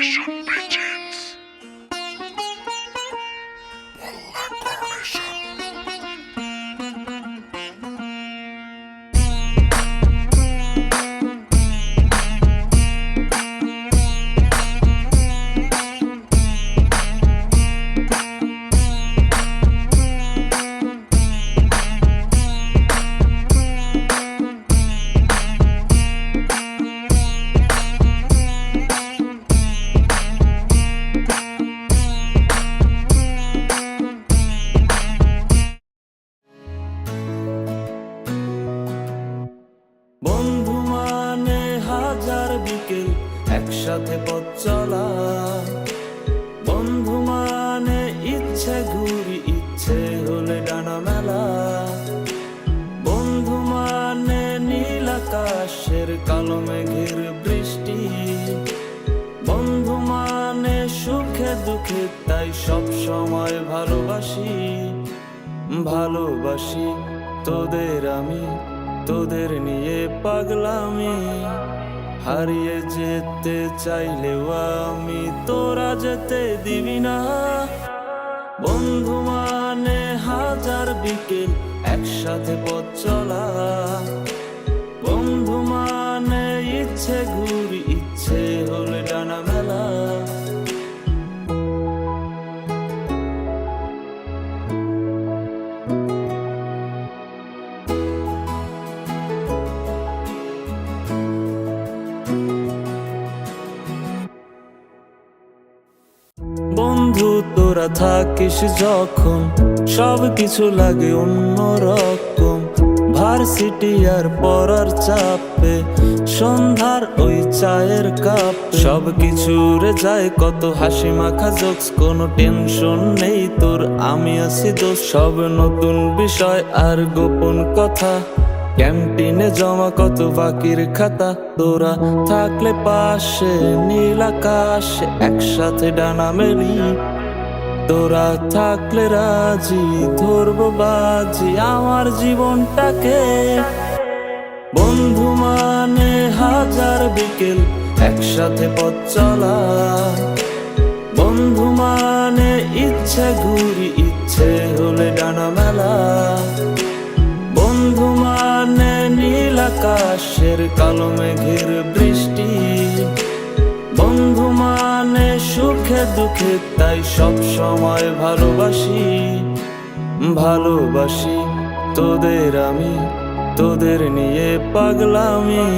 Coronation presents Wallah Coronation. বন্ধু মানে হাজার বিকেল একসাথে পথ চলা, বন্ধু মানে ইচ্ছে ঘুরি ইচ্ছে হলে ডানা মেলা, বন্ধু মানে নীল আকাশের কালো মেঘের বৃষ্টি, বন্ধু মানে সুখে দুঃখে তাই সব সময় ভালোবাসি, ভালোবাসি তোদের আমি, তোদের নিয়ে পাগলামি, হারিয়ে যেতে চাইলেও আমি তোরা যেতে দিবি না। বন্ধু মানে হাজার বিকেল একসাথে পথ চলা, বন্ধু মানে ইচ্ছে ঘুরি ইচ্ছে হলে ডানা মেলা। বন্ধু তোরা থাকিস যখন সব কিছু লাগে অন্যরকম, ভার্সিটি আর পড়ার চাপে সন্ধ্যার ওই চায়ের কাপ, সব কিছু রে যায় কত হাসি মাখা জোকস, কোনো টেনশন নেই তোর আমি আছি দোষ, সব নতুন বিষয় আর গোপন কথা, ক্যান্টিনে জমা কত বাকির খাতা, তোরা থাকলে পাশে নীল আকাশে একসাথে ডানা মেলি, তোরা থাকলে রাজি ধরবো বাজি আমার জীবনটাকে। বন্ধু মানে হাজার বিকেল একসাথে পথ চলা, বন্ধু মানে ইচ্ছে ঘুরি ইচ্ছে হলে ডানা মেলা, বন্ধু মানে নীল আকাশের কালো মেঘের বৃষ্টি, বন্ধু মানে সুখে দুঃখে তাই সব সময় ভালোবাসি, ভালোবাসি তোদের আমি, তোদের নিয়ে পাগলামি,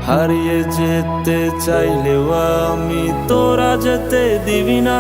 হারিয়ে যেতে চাইলেও আমি তোরা যেতে দিবি না।